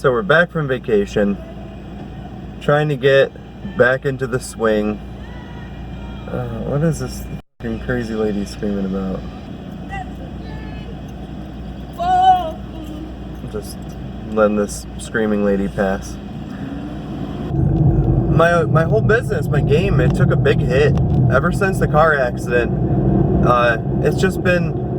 So we're back from vacation, trying to get back into the swing. What is this fucking crazy lady screaming about? I'm just letting this screaming lady pass. My whole business, my game, it took a big hit. Ever since the car accident, it's just been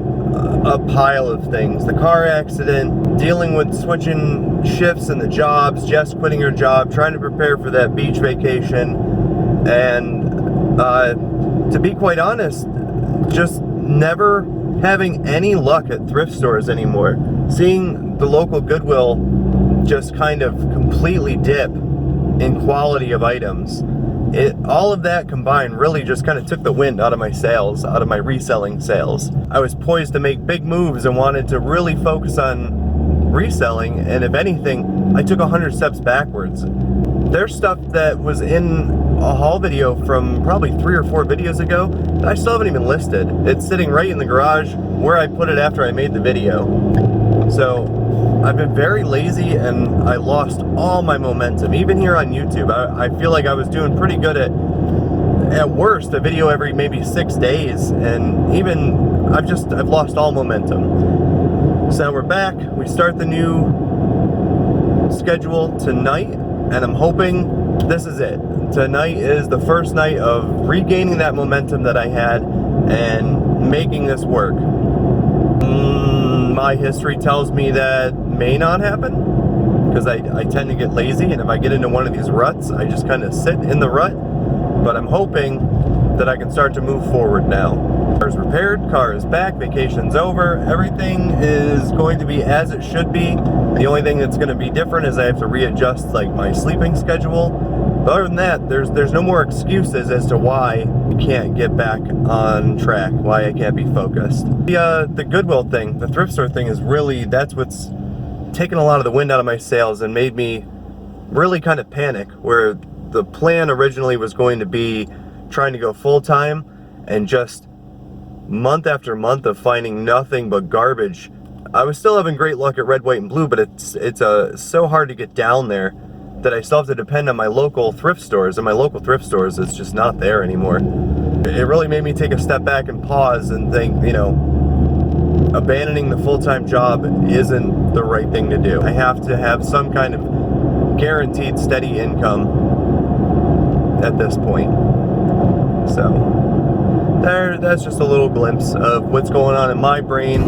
a pile of things. The car accident, dealing with switching shifts in the jobs, Jess quitting her job, trying to prepare for that beach vacation, and to be quite honest, just never having any luck at thrift stores anymore. Seeing the local Goodwill just kind of completely dip in quality of items. All of that combined really just kind of took the wind out of my sales, out of my reselling sales. I was poised to make big moves and wanted to really focus on reselling, and if anything, I took 100 steps backwards. There's stuff that was in a haul video from probably 3 or 4 videos ago that I still haven't even listed. It's sitting right in the garage where I put it after I made the video. So I've been very lazy and I lost all my momentum. Even here on YouTube, I feel like I was doing pretty good at worst, a video every maybe 6 days, and even I've lost all momentum. So now we're back. We start the new schedule tonight, and I'm hoping this is it. Tonight is the first night of regaining that momentum that I had and making this work. My history tells me that may not happen, because I tend to get lazy, and if I get into one of these ruts, I just kind of sit in the rut. But I'm hoping that I can start to move forward now. Car is repaired, car is back, vacation's over, everything is going to be as it should be. The only thing that's going to be different is I have to readjust like my sleeping schedule. But other than that, there's no more excuses as to why I can't get back on track, why I can't be focused. The Goodwill thing, the thrift store thing, is really, that's what's taken a lot of the wind out of my sails and made me really kind of panic, where the plan originally was going to be trying to go full-time, and just month after month of finding nothing but garbage. I was still having great luck at red, white, and blue, but it's so hard to get down there that I still have to depend on my local thrift stores, and my local thrift stores, it's just not there anymore. It really made me take a step back and pause and think, you know, abandoning the full-time job isn't the right thing to do. I have to have some kind of guaranteed steady income at this point. So that's just a little glimpse of what's going on in my brain.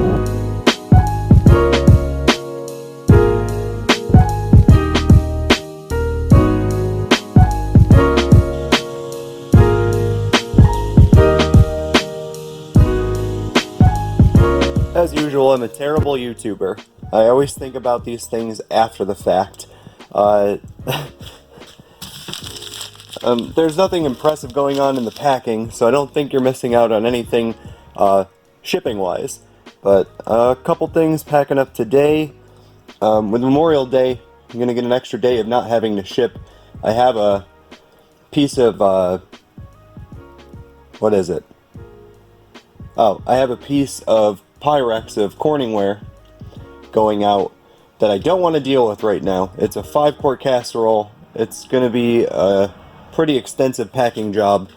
As usual, I'm a terrible YouTuber. I always think about these things after the fact. There's nothing impressive going on in the packing, so I don't think you're missing out on anything shipping-wise. But a couple things packing up today. With Memorial Day, I'm going to get an extra day of not having to ship. I have a piece of, what is it? Oh, I have a piece of Pyrex of Corningware going out that I don't want to deal with right now. It's a 5-quart casserole. It's going to be a pretty extensive packing job,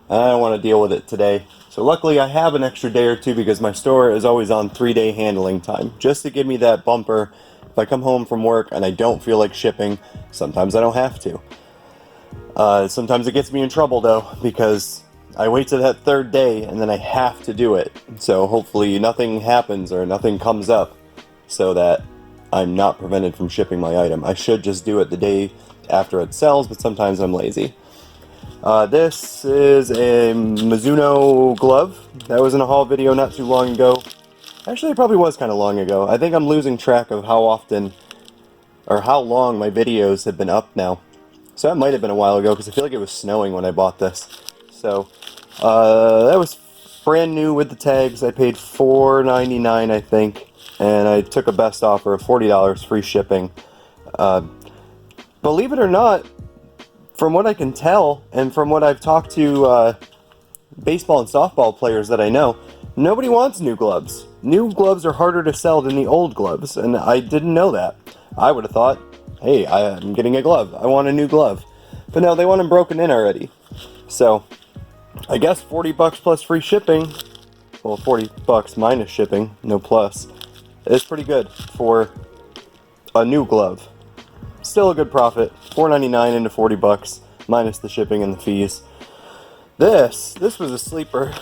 and I don't want to deal with it today. So luckily I have an extra day or two, because my store is always on 3-day handling time, just to give me that bumper if I come home from work and I don't feel like shipping. Sometimes I don't have to. Sometimes it gets me in trouble though, because I wait to that 3rd day and then I have to do it. So hopefully nothing happens or nothing comes up so that I'm not prevented from shipping my item. I should just do it the day after it sells, but sometimes I'm lazy. This is a Mizuno glove that was in a haul video not too long ago. Actually, it probably was kind of long ago. I think I'm losing track of how often or how long my videos have been up now. So that might have been a while ago, because I feel like it was snowing when I bought this. So that was brand new with the tags. I paid $4.99, I think, and I took a best offer of $40 free shipping. Believe it or not, from what I can tell, and from what I've talked to baseball and softball players that I know, nobody wants new gloves. New gloves are harder to sell than the old gloves, and I didn't know that. I would have thought hey, I'm getting a glove. I want a new glove. But no, they want them broken in already. So, I guess 40 bucks plus free shipping, well, 40 bucks minus shipping, no plus, is pretty good for a new glove. Still a good profit, $4.99 into 40 bucks minus the shipping and the fees. This was a sleeper.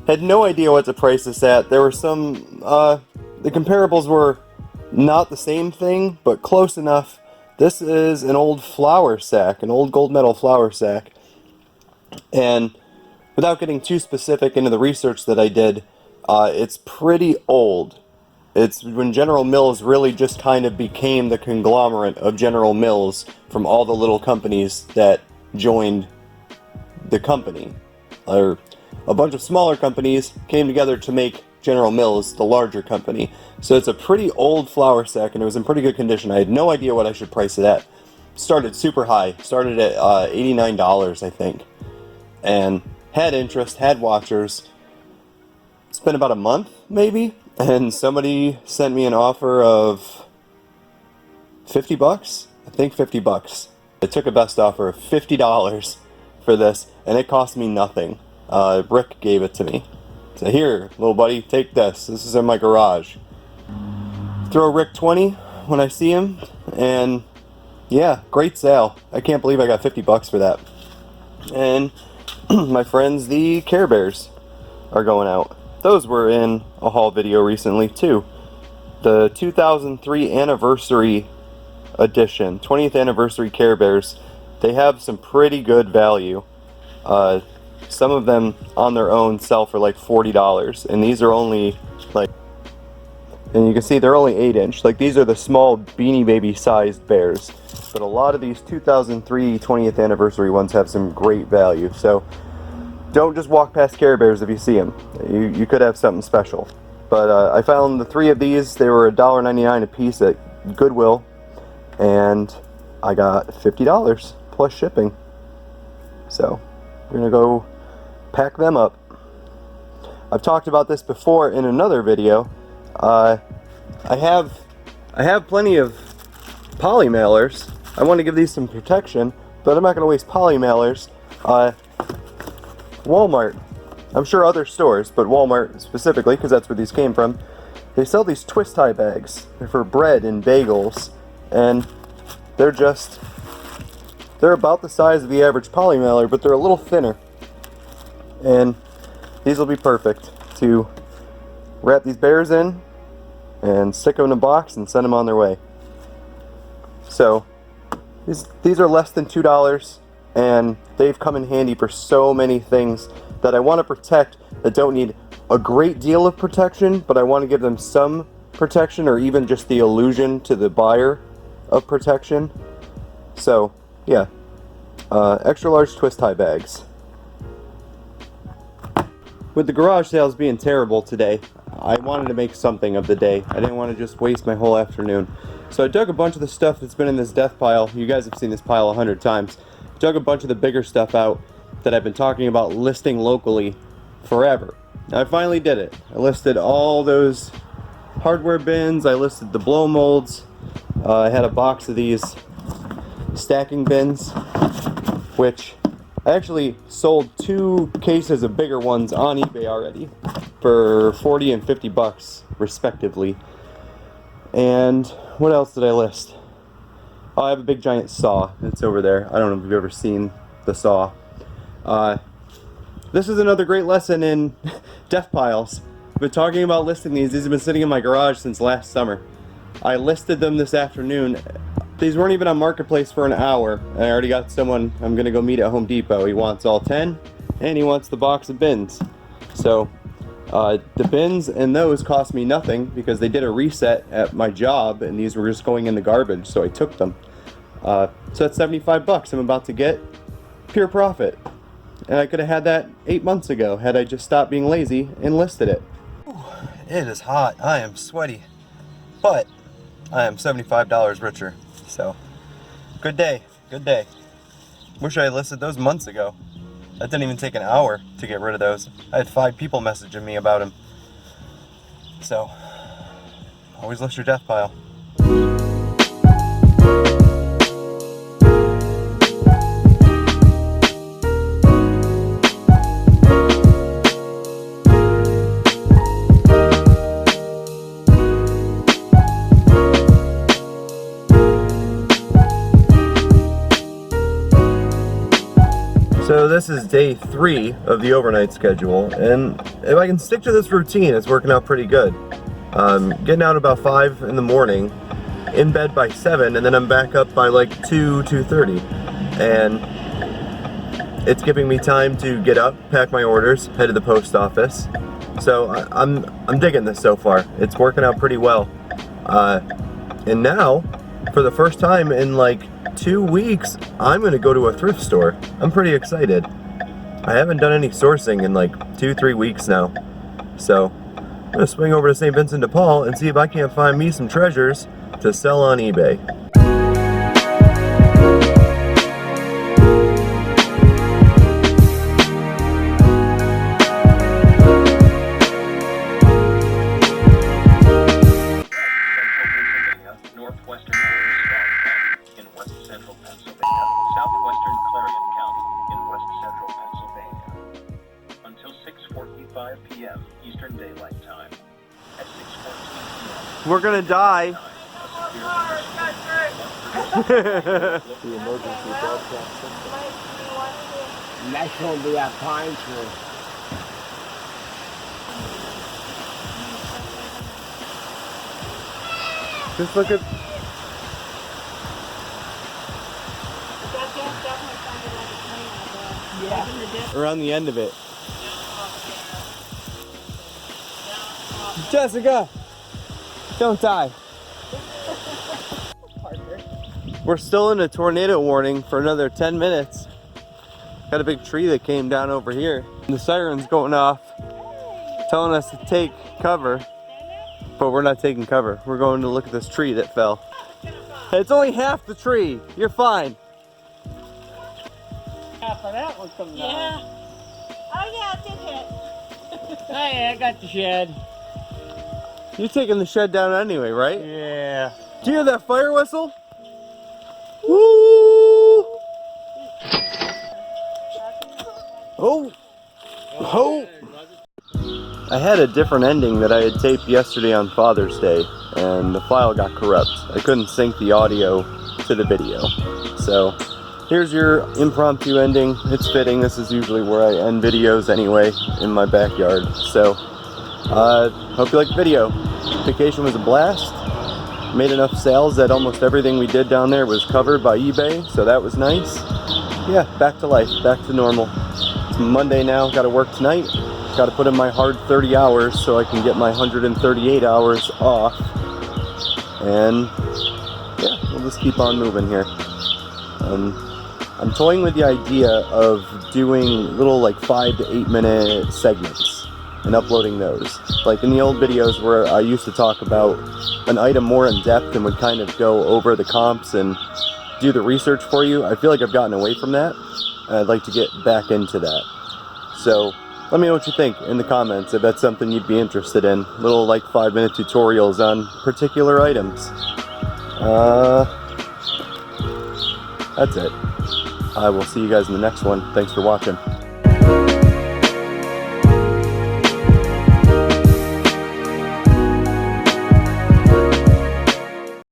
Had no idea what to price this at. There were some, the comparables were not the same thing, but close enough. This is an old flour sack, an old gold medal flour sack. And without getting too specific into the research that I did, it's pretty old. It's when General Mills really just kind of became the conglomerate of General Mills from all the little companies that joined the company. Or a bunch of smaller companies came together to make General Mills the larger company. So it's a pretty old flour sack, and it was in pretty good condition. I had no idea what I should price it at. Started super high. Started at $89, I think. And had interest, had watchers. It's been about a month, maybe? And somebody sent me an offer of 50 bucks? I think 50 bucks. I took a best offer of $50 for this, and it cost me nothing. Rick gave it to me. So here, little buddy, take this. This is in my garage. Throw Rick 20 when I see him, and yeah, great sale. I can't believe I got 50 bucks for that. And my friends, the Care Bears, are going out. Those were in a haul video recently too. The 2003 anniversary edition, 20th anniversary Care Bears, they have some pretty good value. Some of them on their own sell for like $40, and these are only like, and you can see they're only 8-inch. Like, these are the small Beanie Baby sized bears. But a lot of these 2003 20th anniversary ones have some great value. So don't just walk past Care Bears if you see them. You could have something special. But I found the 3 of these. They were $1.99 a piece at Goodwill, and I got $50 plus shipping. So we're gonna go pack them up. I've talked about this before in another video. I have plenty of poly mailers. I want to give these some protection, but I'm not going to waste poly mailers. Walmart, I'm sure other stores, but Walmart specifically, because that's where these came from, they sell these twist tie bags. They're for bread and bagels, and they're about the size of the average poly mailer, but they're a little thinner. And these will be perfect to wrap these bears in and stick them in a box and send them on their way. So these are less than $2, and they've come in handy for so many things that I want to protect that don't need a great deal of protection, but I want to give them some protection, or even just the illusion to the buyer of protection. So yeah, extra large twist tie bags. With the garage sales being terrible today, I wanted to make something of the day. I didn't want to just waste my whole afternoon. So I dug a bunch of the stuff that's been in this death pile. You guys have seen this pile 100 times. Dug a bunch of the bigger stuff out that I've been talking about listing locally forever. And I finally did it. I listed all those hardware bins. I listed the blow molds. I had a box of these stacking bins, which I actually sold 2 cases of bigger ones on eBay already for 40 and 50 bucks respectively. And what else did I list? Oh, I have a big giant saw. It's over there. I don't know if you've ever seen the saw. This is another great lesson in death piles. I've been talking about listing these. These have been sitting in my garage since last summer. I listed them this afternoon. These weren't even on Marketplace for an hour. I already got someone I'm gonna go meet at Home Depot. He wants all 10, and he wants the box of bins. So the bins and those cost me nothing because they did a reset at my job, and these were just going in the garbage, so I took them. So that's 75 bucks I'm about to get. Pure profit. And I could have had that 8 months ago had I just stopped being lazy and listed it. Ooh, it is hot. I am sweaty. But I am $75 richer. So, good day, good day. Wish I had listed those months ago. That didn't even take an hour to get rid of those. I had 5 people messaging me about them. So, always list your death pile. So this is day 3 of the overnight schedule, and if I can stick to this routine, it's working out pretty good. Getting out about 5 in the morning, in bed by 7, and then I'm back up by like 2:30. And it's giving me time to get up, pack my orders, head to the post office. So I'm digging this so far. It's working out pretty well. And now, for the first time in like 2 weeks, I'm gonna go to a thrift store. I'm pretty excited. I haven't done any sourcing in like 2-3 weeks now. So I'm gonna swing over to St. Vincent de Paul and see if I can't find me some treasures to sell on eBay. p.m. Eastern Daylight Time. At 6:14 p.m. We're gonna die. The emergency broadcast system. Next one will be at Pine Tree. Just look at. Yeah. Around the end of it. Jessica, don't die. We're still in a tornado warning for another 10 minutes. Got a big tree that came down over here. The siren's going off, telling us to take cover, but we're not taking cover. We're going to look at this tree that fell. It's only half the tree. You're fine. Half of that one come down. Yeah. Oh yeah, it did hit. Hey, I got the shed. You're taking the shed down anyway, right? Yeah. Do you hear that fire whistle? Woo! Oh! Oh! I had a different ending that I had taped yesterday on Father's Day, and the file got corrupt. I couldn't sync the audio to the video. So, here's your impromptu ending. It's fitting. This is usually where I end videos anyway, in my backyard. So, hope you liked the video. Vacation was a blast. Made enough sales that almost everything we did down there was covered by eBay, so that was nice. Yeah, back to life, back to normal. It's Monday now, gotta work tonight. Gotta put in my hard 30 hours so I can get my 138 hours off. And yeah, we'll just keep on moving here. I'm toying with the idea of doing little like 5 to 8 minute segments and uploading those. Like in the old videos where I used to talk about an item more in depth and would kind of go over the comps and do the research for you. I feel like I've gotten away from that, and I'd like to get back into that. So let me know what you think in the comments if that's something you'd be interested in. Little like 5-minute tutorials on particular items. That's it. I will see you guys in the next one. Thanks for watching.